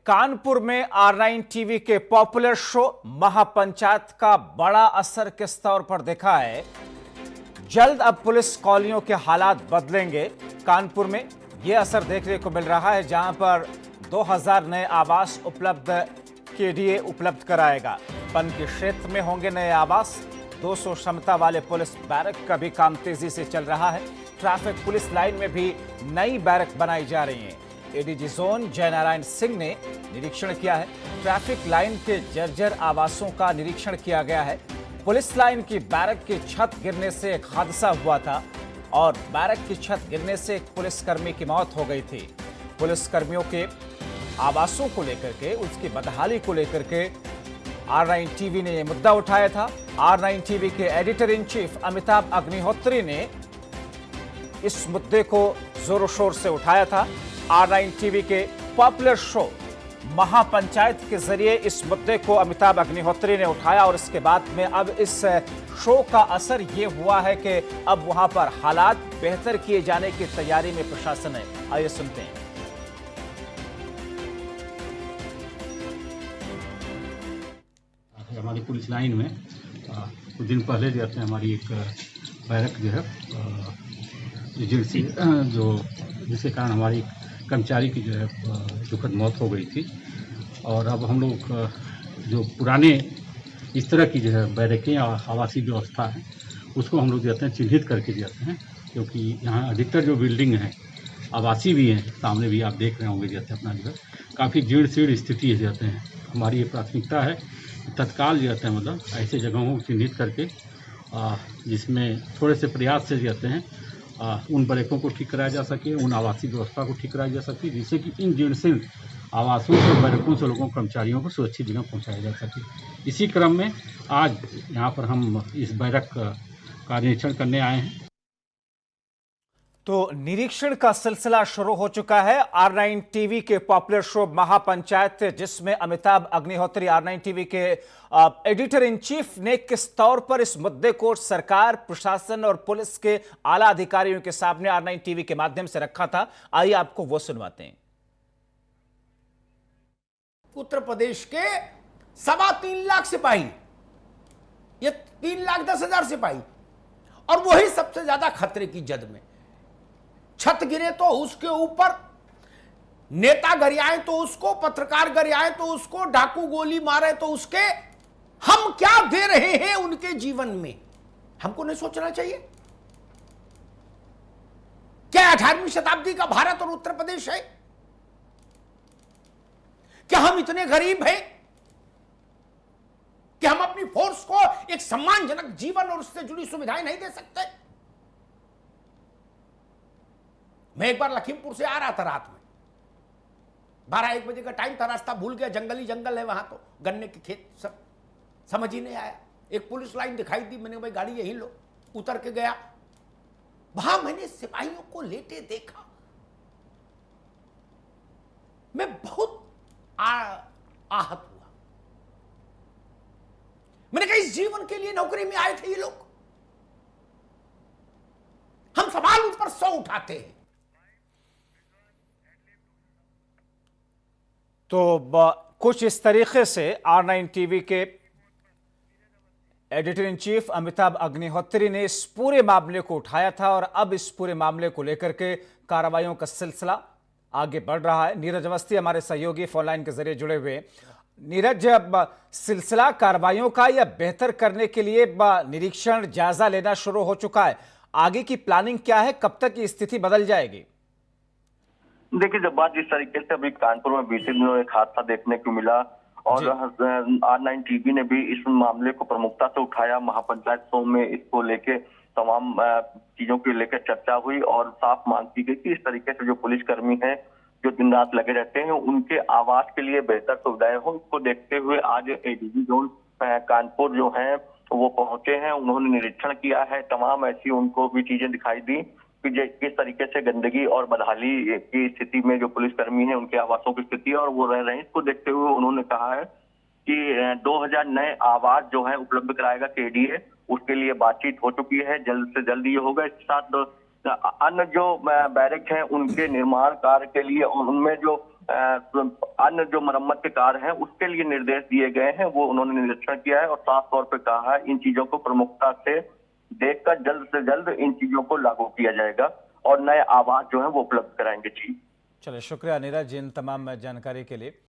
कानपुर में R9 TV के popular show महापंचायत का बड़ा असर किस तौर पर दिखा है। जल्द अब पुलिस कॉलोनियों के हालात बदलेंगे। कानपुर में यह असर देखने को मिल रहा है, जहां पर 2000 नए आवास उपलब्ध केडीए उपलब्ध कराएगा। वन के क्षेत्र में होंगे नए आवास। 200 क्षमता वाले पुलिस बैरक का भी काम तेजी से चल रहा है। ट्रैफिक पुलिस लाइन में भी नई बैरक बनाई जा रही है। एडीजी जोन जयनारायण सिंह ने निरीक्षण किया है। ट्रैफिक लाइन के जर्जर आवासों का निरीक्षण किया गया है। पुलिस लाइन की बैरक की छत गिरने से एक हादसा हुआ था और बैरक की छत गिरने से एक पुलिसकर्मी की मौत हो गई थी। पुलिसकर्मियों के आवासों को लेकर के, उसकी बदहाली को लेकर के R9 टीवी ने यह मुद्दा उठाया था। R9 टीवी के editor in chief Amitabh Agnihotri ने इस मुद्दे को जोरों शोर से उठाया था। R9 टीवी के पॉपुलर शो महापंचायत के जरिए इस मुद्दे को अमिताभ अग्निहोत्री ने उठाया और इसके बाद में अब इस शो का असर ये हुआ है कि अब वहां पर हालात बेहतर किए जाने की तैयारी में प्रशासन है। आइए सुनते हैं। हमारी पुलिस लाइन में कुछ दिन पहले जो है हमारी एक बैरक जो है एजेंसी जो जिसके कारण हमारी कर्मचारी की जो है दुखद मौत हो गई थी। और अब हम लोग जो पुराने इस तरह की जो है बैरकें या आवासीय व्यवस्था है उसको हम लोग जाते हैं चिन्हित करके जाते हैं, क्योंकि यहाँ अधिकतर जो बिल्डिंग है आवासीय भी हैं, सामने भी आप देख रहे होंगे जाते हैं अपना जो है काफ़ी जीर्ण शीर्ण स्थिति जाते हैं। हमारी ये प्राथमिकता है तत्काल जाते हैं मतलब ऐसे जगहों को चिन्हित करके जिसमें थोड़े से प्रयास से जाते हैं उन बैरकों को ठीक कराया जा सके, उन आवासीय व्यवस्था को ठीक कराया जा सके, जिससे कि इन जीर्ण आवासों से बैरकों से लोगों कर्मचारियों को सुरक्षित जगह पहुंचाया जा सके। इसी क्रम में आज यहाँ पर हम इस बैरक का निरीक्षण करने आए हैं। तो निरीक्षण का सिलसिला शुरू हो चुका है। R9 टीवी के पॉपुलर शो महापंचायत, जिसमें अमिताभ अग्निहोत्री R9 टीवी के एडिटर इन चीफ ने किस तौर पर इस मुद्दे को सरकार, प्रशासन और पुलिस के आला अधिकारियों के सामने R9 टीवी के माध्यम से रखा था। आइए आपको वो सुनवाते हैं। उत्तर प्रदेश के 3.25 लाख सिपाही, ये 3,10,000 सिपाही, और वही सबसे ज्यादा खतरे की जद में। छत गिरे तो उसके ऊपर नेता गरियाए तो उसको, पत्रकार गरियाए तो उसको, डाकू गोली मारे तो उसके। हम क्या दे रहे हैं उनके जीवन में, हमको नहीं सोचना चाहिए? क्या 18वीं शताब्दी का भारत और उत्तर प्रदेश है? क्या हम इतने गरीब हैं कि हम अपनी फोर्स को एक सम्मानजनक जीवन और उससे जुड़ी सुविधाएं नहीं दे सकते? मैं एक बार लखीमपुर से आ रहा था रात में, 12-1 बजे का टाइम था, रास्ता भूल गया, जंगली जंगल है वहां, तो गन्ने के खेत सब समझ ही नहीं आया। एक पुलिस लाइन दिखाई दी, मैंने भाई गाड़ी यहीं लो, उतर के गया। वहां मैंने सिपाहियों को लेटे देखा, मैं बहुत आहत हुआ। मैंने कहा इस जीवन के लिए नौकरी में आए थे ये लोग? हम सवाल उन पर 100 उठाते हैं। तो कुछ इस तरीके से R9 टीवी के editor in chief Amitabh Agnihotri ने इस पूरे मामले को उठाया था और अब इस पूरे मामले को लेकर के कार्रवाइयों का सिलसिला आगे बढ़ रहा है। नीरज अवस्थी हमारे सहयोगी फोन लाइन के जरिए जुड़े हुए। नीरज, सिलसिला कार्रवाइयों का या बेहतर करने के लिए निरीक्षण जायजा लेना शुरू हो चुका है, आगे की प्लानिंग क्या है? कब तक ये स्थिति बदल जाएगी? देखिए, जब बात जिस तरीके से अभी कानपुर में बीते दिनों एक हादसा देखने को मिला और R9 टीवी ने भी इस मामले को प्रमुखता से उठाया। महापंचायत शो में इसको लेके तमाम चीजों को लेकर चर्चा हुई और साफ मांग की गई कि इस तरीके से जो पुलिसकर्मी हैं जो दिन रात लगे रहते हैं उनके आवास के लिए बेहतर सुविधाएं हो, इसको देखते हुए आज एडीजी जोन कानपुर जो है वो पहुंचे हैं। उन्होंने निरीक्षण किया है, तमाम ऐसी उनको भी चीजें दिखाई दी कि किस तरीके से गंदगी और बदहाली की स्थिति में जो पुलिसकर्मी हैं उनके आवासों की स्थिति है और वो रह रहे हैं। इसको देखते हुए उन्होंने कहा है कि 2000 नए आवास जो है उपलब्ध कराएगा केडीए, उसके लिए बातचीत हो चुकी है, जल्द से जल्द ये होगा। इसके साथ अन्य जो बैरक हैं उनके निर्माण कार्य के लिए और उनमें जो अन्य जो मरम्मत के कार्य हैं उसके लिए निर्देश दिए गए हैं, वो उन्होंने निरीक्षण किया है और साफ तौर पे कहा है इन चीजों को प्रमुखता से देखकर जल्द से जल्द इन चीजों को लागू किया जाएगा और नए आवास जो है वो उपलब्ध कराएंगे। जी चलिए, शुक्रिया नीरज इन तमाम जानकारी के लिए।